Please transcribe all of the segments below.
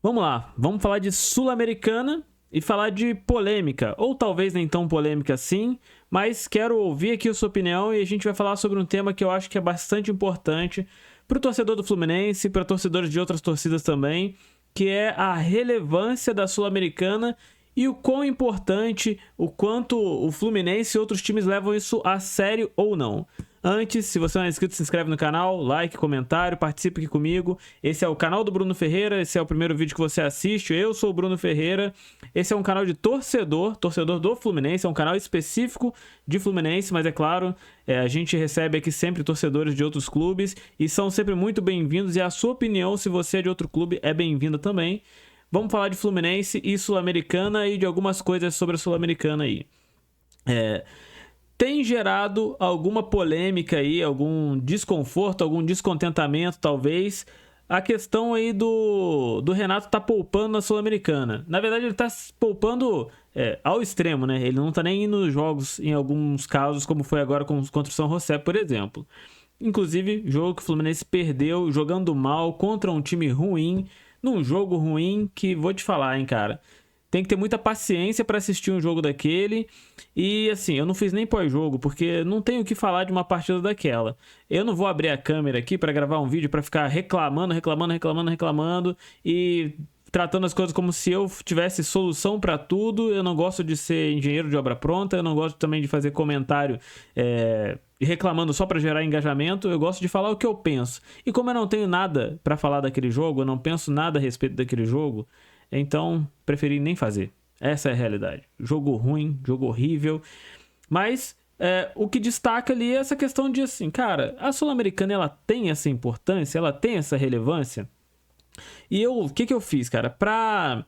Vamos lá, vamos falar de Sul-Americana e falar de polêmica, ou talvez nem tão polêmica assim, mas quero ouvir aqui a sua opinião e a gente vai falar sobre um tema que eu acho que é bastante importante para o torcedor do Fluminense, para torcedores de outras torcidas também, que é a relevância da Sul-Americana e o quão importante, o quanto o Fluminense e outros times levam isso a sério ou não. Antes, se você não é inscrito, se inscreve no canal, like, comentário, participe aqui comigo. Esse é o canal do Bruno Ferreira, esse é o primeiro vídeo que você assiste. Eu sou o Bruno Ferreira. Esse é um canal de torcedor do Fluminense, é um canal específico de Fluminense, mas é claro, a gente recebe aqui sempre torcedores de outros clubes e são sempre muito bem-vindos. E a sua opinião, se você é de outro clube, é bem-vinda também. Vamos falar de Fluminense e Sul-Americana e de algumas coisas sobre a Sul-Americana aí. Tem gerado alguma polêmica aí, algum desconforto, algum descontentamento, talvez, a questão aí do Renato tá poupando na Sul-Americana. Na verdade, ele tá poupando ao extremo, né? Ele não tá nem indo nos jogos, em alguns casos, como foi agora contra o São José, por exemplo. Inclusive, jogo que o Fluminense perdeu, jogando mal, contra um time ruim, num jogo ruim que, vou te falar, hein, cara... Tem que ter muita paciência para assistir um jogo daquele. E assim, eu não fiz nem pós-jogo, porque não tenho o que falar de uma partida daquela. Eu não vou abrir a câmera aqui para gravar um vídeo para ficar reclamando e tratando as coisas como se eu tivesse solução para tudo. Eu não gosto de ser engenheiro de obra pronta, eu não gosto também de fazer comentário reclamando só para gerar engajamento. Eu gosto de falar o que eu penso. E como eu não tenho nada para falar daquele jogo, eu não penso nada a respeito daquele jogo, então, preferi nem fazer. Essa é a realidade. Jogo ruim, jogo horrível. Mas o que destaca ali é essa questão de assim, cara, a Sul-Americana ela tem essa importância, ela tem essa relevância. E o que eu fiz, cara? Pra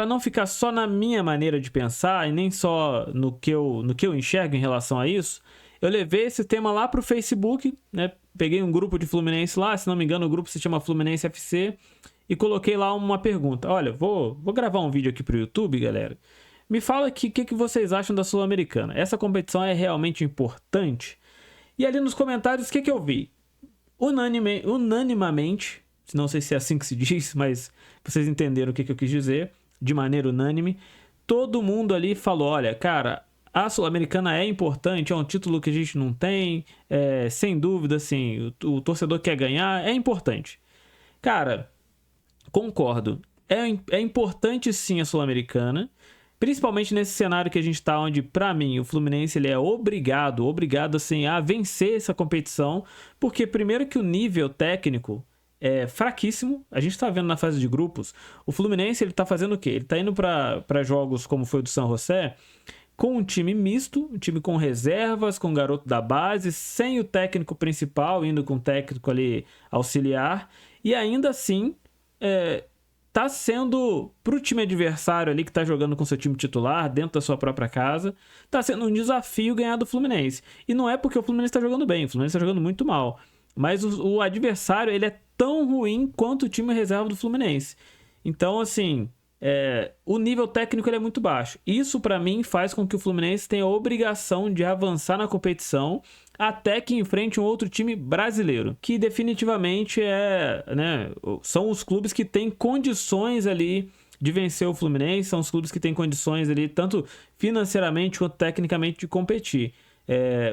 não ficar só na minha maneira de pensar e nem só no que eu enxergo em relação a isso, eu levei esse tema lá pro Facebook, né? Peguei um grupo de Fluminense lá, se não me engano o grupo se chama Fluminense FC, e coloquei lá uma pergunta. Olha, vou gravar um vídeo aqui pro YouTube, galera. Me fala aqui o que vocês acham da Sul-Americana. Essa competição é realmente importante? E ali nos comentários, o que eu vi? Unanimamente, não sei se é assim que se diz, mas vocês entenderam o que eu quis dizer, de maneira unânime, todo mundo ali falou, olha, cara, a Sul-Americana é importante, é um título que a gente não tem, sem dúvida, assim, o torcedor quer ganhar, é importante. Cara, concordo. É importante sim a Sul-Americana, principalmente nesse cenário que a gente está, onde, para mim, o Fluminense ele é obrigado assim, a vencer essa competição, porque primeiro que o nível técnico é fraquíssimo. A gente está vendo na fase de grupos, o Fluminense ele tá fazendo o quê? Ele está indo para jogos como foi o do São José, com um time misto, um time com reservas, com garoto da base, sem o técnico principal, indo com o técnico ali auxiliar, e ainda assim tá sendo pro time adversário ali que tá jogando com seu time titular dentro da sua própria casa, tá sendo um desafio ganhar do Fluminense. E não é porque o Fluminense tá jogando bem, o Fluminense tá jogando muito mal, mas o adversário ele é tão ruim quanto o time reserva do Fluminense. Então, assim, o nível técnico ele é muito baixo. Isso, para mim, faz com que o Fluminense tenha a obrigação de avançar na competição até que enfrente um outro time brasileiro, que definitivamente são os clubes que têm condições ali de vencer o Fluminense, são os clubes que têm condições ali, tanto financeiramente quanto tecnicamente, de competir.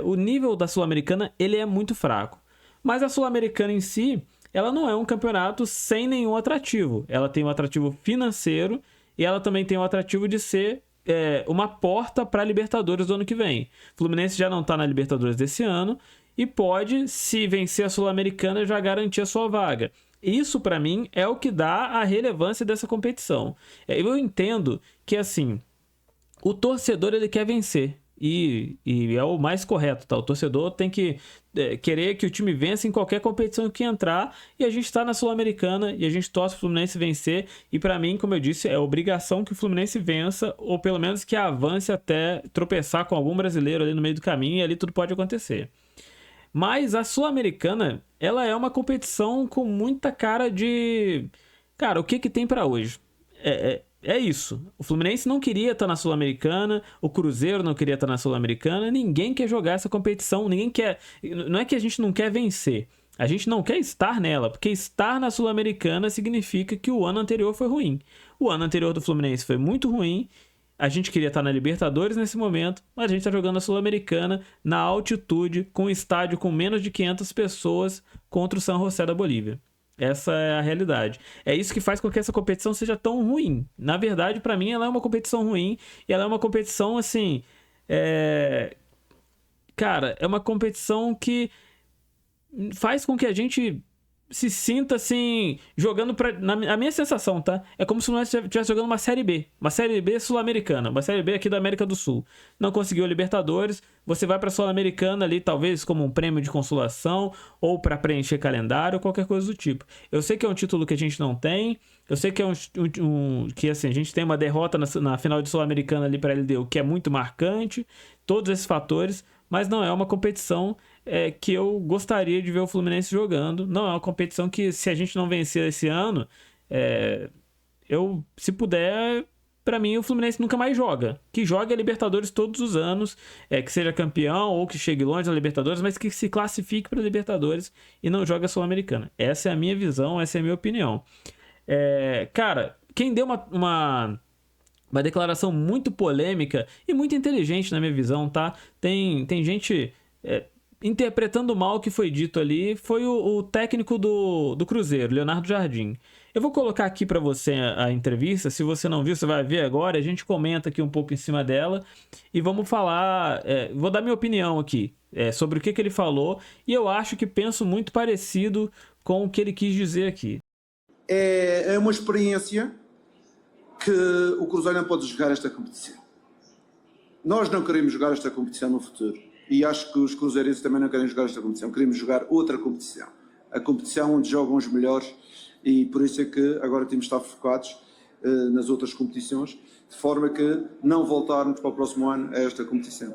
O nível da Sul-Americana ele é muito fraco, mas a Sul-Americana em si, ela não é um campeonato sem nenhum atrativo. Ela tem um atrativo financeiro e ela também tem um atrativo de ser uma porta para a Libertadores do ano que vem. O Fluminense já não está na Libertadores desse ano e pode, se vencer a Sul-Americana, já garantir a sua vaga. Isso, para mim, é o que dá a relevância dessa competição. Eu entendo que, assim, o torcedor ele quer vencer. E é o mais correto, tá? O torcedor tem que querer que o time vença em qualquer competição que entrar, e a gente está na Sul-Americana e a gente torce o Fluminense vencer, e para mim, como eu disse, é obrigação que o Fluminense vença, ou pelo menos que avance até tropeçar com algum brasileiro ali no meio do caminho, e ali tudo pode acontecer. Mas a Sul-Americana, ela é uma competição com muita cara de... Cara, o que tem para hoje? É isso. O Fluminense não queria estar na Sul-Americana, o Cruzeiro não queria estar na Sul-Americana, ninguém quer jogar essa competição, ninguém quer... Não é que a gente não quer vencer, A gente não quer estar nela, porque estar na Sul-Americana significa que o ano anterior foi ruim. O ano anterior do Fluminense foi muito ruim. A gente queria estar na Libertadores nesse momento, mas a gente está jogando a Sul-Americana na altitude, com um estádio com menos de 500 pessoas contra o San José da Bolívia. Essa é a realidade. É isso que faz com que essa competição seja tão ruim. Na verdade, para mim, ela é uma competição ruim e ela é uma competição assim. Cara, é uma competição que faz com que a gente se sinta assim, jogando a minha sensação, tá? É como se nós estivesse jogando uma Série B. Uma Série B sul-americana. Uma Série B aqui da América do Sul. Não conseguiu a Libertadores. Você vai pra Sul-Americana ali, talvez como um prêmio de consolação, ou pra preencher calendário, ou qualquer coisa do tipo. Eu sei que é um título que a gente não tem. Eu sei que é que assim, a gente tem uma derrota na final de Sul-Americana ali pra LDU, que é muito marcante. Todos esses fatores. Mas não é uma competição que eu gostaria de ver o Fluminense jogando. Não é uma competição que, se a gente não vencer esse ano, se puder, pra mim o Fluminense nunca mais joga. Que jogue a Libertadores todos os anos, que seja campeão ou que chegue longe da Libertadores, mas que se classifique para a Libertadores e não jogue a Sul-Americana. Essa é a minha visão, essa é a minha opinião. Cara, quem deu uma declaração muito polêmica e muito inteligente na minha visão, tá? Tem gente interpretando mal o que foi dito ali, foi o técnico do Cruzeiro, Leonardo Jardim. Eu vou colocar aqui para você a entrevista, se você não viu, você vai ver agora, a gente comenta aqui um pouco em cima dela e vamos falar, vou dar minha opinião aqui sobre o que ele falou e eu acho que penso muito parecido com o que ele quis dizer aqui. É uma experiência que o Cruzeiro não pode jogar esta competição. Nós não queremos jogar esta competição no futuro. E acho que os cruzeirenses também não querem jogar esta competição. Queremos jogar outra competição. A competição onde jogam os melhores. E por isso é que agora temos de estar focados nas outras competições, de forma que não voltarmos para o próximo ano a esta competição.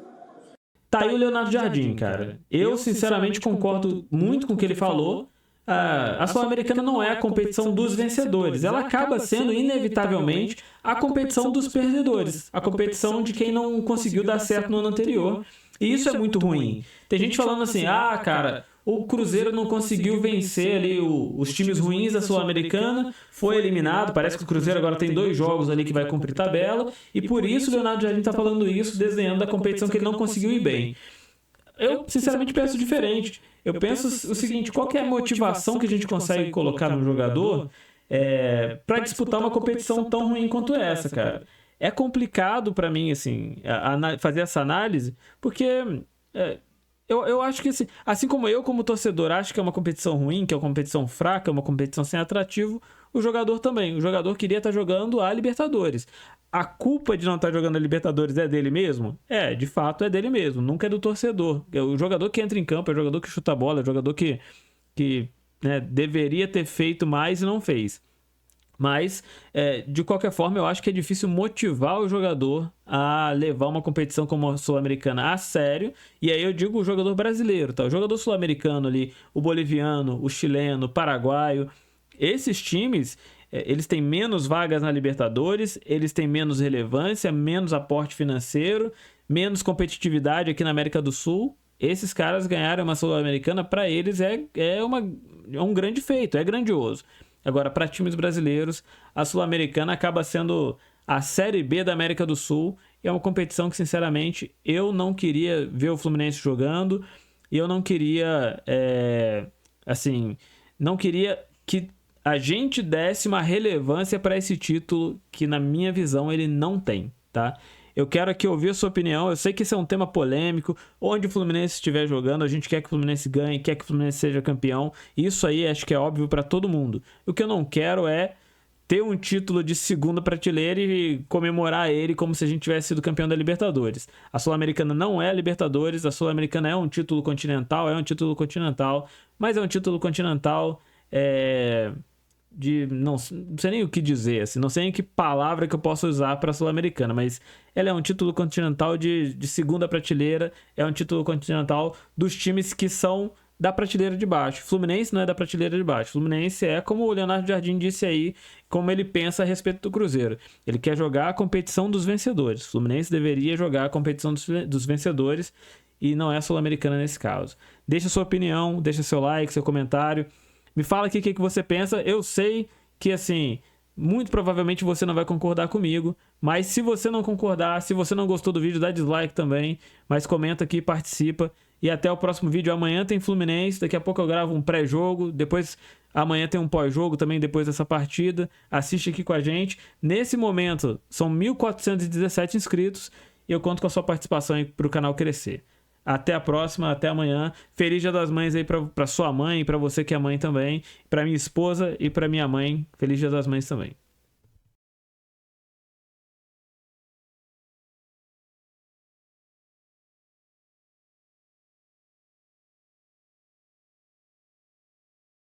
Tá aí o Leonardo Jardim, cara. Eu, sinceramente, concordo muito com o que ele falou. A Sul-Americana não é a competição dos vencedores. Ela acaba sendo, inevitavelmente, a competição dos perdedores. A competição de quem não conseguiu dar certo no ano anterior. E isso é muito ruim. Tem gente falando assim, cara, o Cruzeiro não conseguiu vencer ali os times ruins da Sul-Americana, foi eliminado, parece que o Cruzeiro agora tem 2 jogos ali que vai cumprir tabela, e por isso o Leonardo Jardim está falando isso, desenhando a competição que ele não conseguiu ir bem. Eu, sinceramente, penso diferente. Eu penso o seguinte, qual que é a motivação que a gente consegue colocar no jogador para disputar uma competição tão ruim quanto essa, cara? É complicado para mim, assim, fazer essa análise, porque eu acho que, assim como eu, como torcedor, acho que é uma competição ruim, que é uma competição fraca, uma competição sem atrativo, o jogador também. O jogador queria estar jogando a Libertadores. A culpa de não estar jogando a Libertadores é dele mesmo? De fato é dele mesmo, nunca é do torcedor. É o jogador que entra em campo, é o jogador que chuta a bola, é o jogador que deveria ter feito mais e não fez. Mas, de qualquer forma, eu acho que é difícil motivar o jogador a levar uma competição como a Sul-Americana a sério. E aí eu digo o jogador brasileiro, tá? O jogador sul-americano ali, o boliviano, o chileno, o paraguaio. Esses times, eles têm menos vagas na Libertadores, eles têm menos relevância, menos aporte financeiro, menos competitividade aqui na América do Sul. Esses caras ganharem uma Sul-Americana, para eles é um grande feito, é grandioso. Agora, para times brasileiros, a Sul-Americana acaba sendo a Série B da América do Sul. E é uma competição que, sinceramente, eu não queria ver o Fluminense jogando. E eu não queria, não queria que a gente desse uma relevância para esse título que, na minha visão, ele não tem, tá? Eu quero aqui ouvir a sua opinião. Eu sei que esse é um tema polêmico. Onde o Fluminense estiver jogando, a gente quer que o Fluminense ganhe, quer que o Fluminense seja campeão. Isso aí acho que é óbvio para todo mundo. O que eu não quero é ter um título de segunda prateleira e comemorar ele como se a gente tivesse sido campeão da Libertadores. A Sul-Americana não é a Libertadores. A Sul-Americana é um título continental, mas é um título continental não sei nem o que dizer, assim, não sei nem que palavra que eu posso usar para a Sul-Americana, mas ela é um título continental de segunda prateleira, é um título continental dos times que são da prateleira de baixo. Fluminense não é da prateleira de baixo. Fluminense é, como o Leonardo Jardim disse aí, como ele pensa a respeito do Cruzeiro. Ele quer jogar a competição dos vencedores. Fluminense deveria jogar a competição dos vencedores e não é a Sul-Americana nesse caso. Deixa sua opinião, deixa seu like, seu comentário. Me fala aqui o que você pensa. Eu sei que, assim, muito provavelmente você não vai concordar comigo, mas se você não concordar, se você não gostou do vídeo, dá dislike também, mas comenta aqui, participa. E até o próximo vídeo. Amanhã tem Fluminense, daqui a pouco eu gravo um pré-jogo, depois amanhã tem um pós-jogo também depois dessa partida. Assiste aqui com a gente. Nesse momento, são 1.417 inscritos e eu conto com a sua participação aí para o canal crescer. Até a próxima, até amanhã. Feliz Dia das Mães aí para sua mãe, para você que é mãe também, para minha esposa e para minha mãe. Feliz Dia das Mães também.